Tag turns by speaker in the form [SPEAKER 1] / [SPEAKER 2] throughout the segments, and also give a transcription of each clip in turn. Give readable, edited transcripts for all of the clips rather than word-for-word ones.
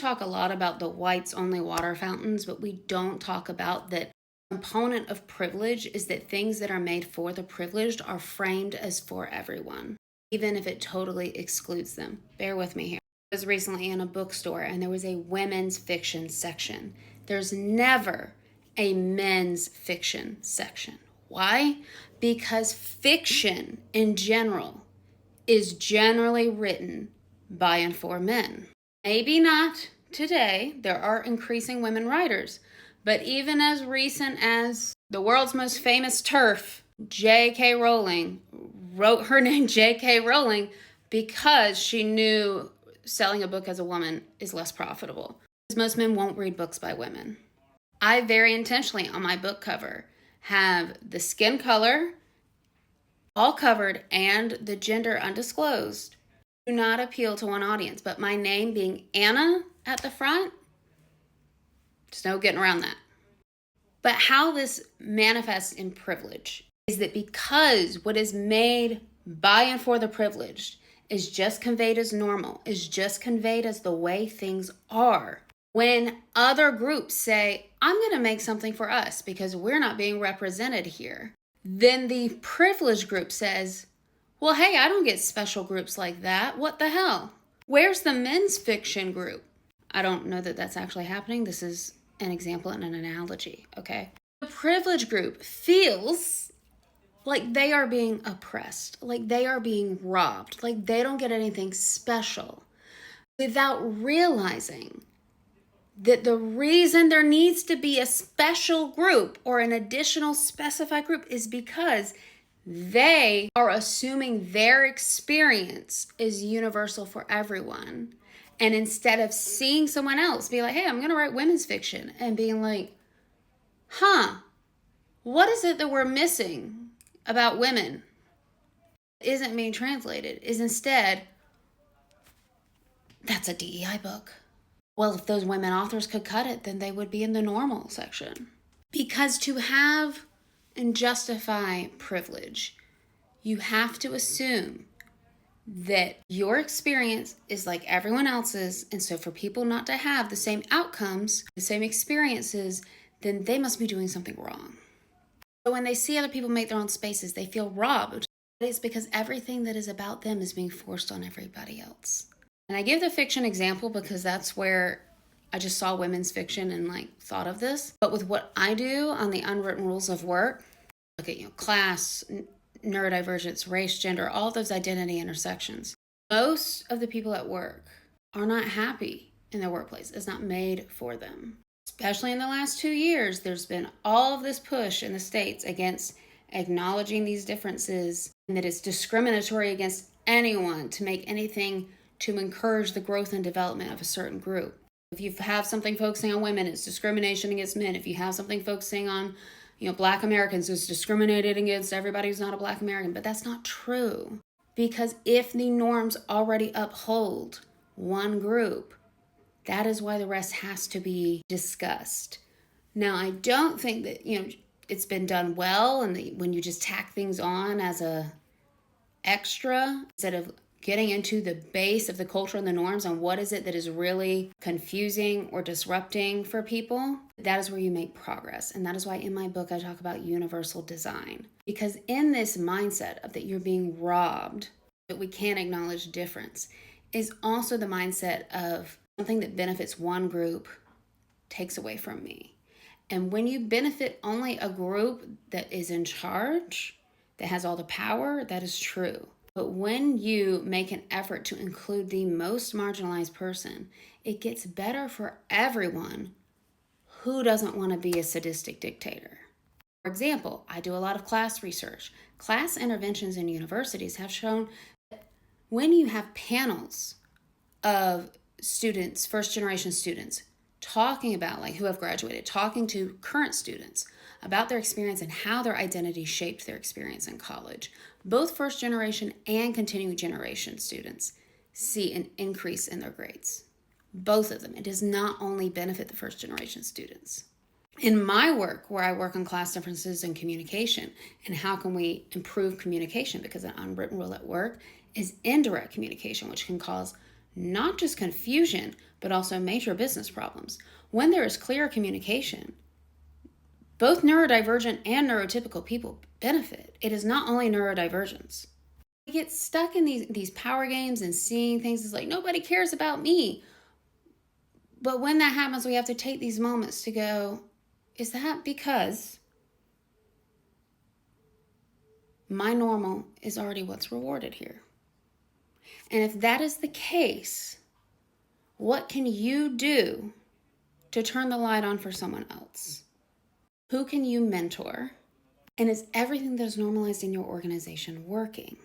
[SPEAKER 1] talk a lot about the whites only water fountains, but we don't talk about that component of privilege is that things that are made for the privileged are framed as for everyone, even if it totally excludes them. Bear with me here. I was recently in a bookstore and there was a women's fiction section. There's never a men's fiction section. Why? Because fiction in general is generally written by and for men. Maybe not today. There are increasing women writers. But even as recent as the world's most famous TERF, J.K. Rowling, wrote her name J.K. Rowling because she knew selling a book as a woman is less profitable. Because most men won't read books by women. I very intentionally on my book cover have the skin color all covered and the gender undisclosed. Do not appeal to one audience, but my name being Anna at the front, there's no getting around that. But how this manifests in privilege is that because what is made by and for the privileged is just conveyed as normal, is just conveyed as the way things are, when other groups say, I'm going to make something for us because we're not being represented here, then the privileged group says, well, hey, I don't get special groups like that. What the hell? Where's the men's fiction group? I don't know that that's actually happening. This is an example and an analogy, okay? The privileged group feels like they are being oppressed, like they are being robbed, like they don't get anything special, without realizing that the reason there needs to be a special group or an additional specified group is because they are assuming their experience is universal for everyone. And instead of seeing someone else be like, hey, I'm going to write women's fiction, and being like, what is it that we're missing about women isn't being translated, is instead, that's a DEI book. Well, if those women authors could cut it, then they would be in the normal section. Because to have and justify privilege, you have to assume that your experience is like everyone else's, and so for people not to have the same outcomes, the same experiences, then they must be doing something wrong. So when they see other people make their own spaces, they feel robbed. It's because everything that is about them is being forced on everybody else. And I give the fiction example because that's where I just saw women's fiction and thought of this. But with what I do on the unwritten rules of work, look at class, neurodivergence, race, gender, all of those identity intersections. Most of the people at work are not happy in their workplace. It's not made for them. Especially in the last 2 years, there's been all of this push in the States against acknowledging these differences, and that it's discriminatory against anyone to make anything to encourage the growth and development of a certain group. If you have something focusing on women, it's discrimination against men. If you have something focusing on Black Americans, it's discriminated against everybody who's not a Black American. But that's not true. Because if the norms already uphold one group, that is why the rest has to be discussed. Now, I don't think that, it's been done well, and when you just tack things on as a extra, instead of getting into the base of the culture and the norms on what is it that is really confusing or disrupting for people, that is where you make progress. And that is why in my book I talk about universal design. Because in this mindset of that you're being robbed, that we can't acknowledge difference, is also the mindset of something that benefits one group takes away from me. And when you benefit only a group that is in charge, that has all the power, that is true. But when you make an effort to include the most marginalized person, it gets better for everyone who doesn't want to be a sadistic dictator. For example, I do a lot of class research. Class interventions in universities have shown that when you have panels of students, first-generation students, talking about who have graduated, talking to current students about their experience and how their identity shaped their experience in college, both first generation and continuing generation students see an increase in their grades. Both of them. It does not only benefit the first generation students. In my work, where I work on class differences in communication and how can we improve communication, because an unwritten rule at work is indirect communication, which can cause not just confusion, but also major business problems. When there is clear communication, both neurodivergent and neurotypical people benefit. It is not only neurodivergence. We get stuck in these power games and seeing things as like, nobody cares about me. But when that happens, we have to take these moments to go, is that because my normal is already what's rewarded here? And if that is the case, what can you do to turn the light on for someone else? Who can you mentor? And is everything that is normalized in your organization working?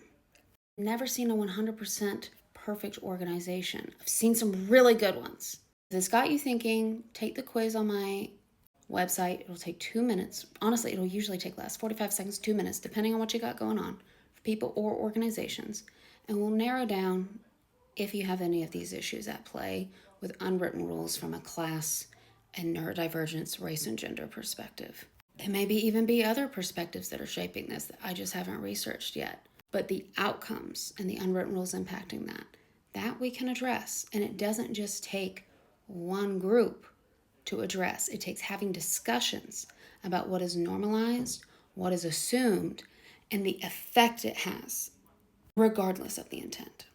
[SPEAKER 1] I've never seen a 100% perfect organization. I've seen some really good ones. If this got you thinking, take the quiz on my website. It'll take 2 minutes. Honestly, it'll usually take less, 45 seconds, 2 minutes, depending on what you got going on for people or organizations. And we'll narrow down if you have any of these issues at play with unwritten rules from a class and neurodivergence, race, and gender perspective. There may even be other perspectives that are shaping this that I just haven't researched yet. But the outcomes and the unwritten rules impacting that we can address. And it doesn't just take one group to address. It takes having discussions about what is normalized, what is assumed, and the effect it has, regardless of the intent.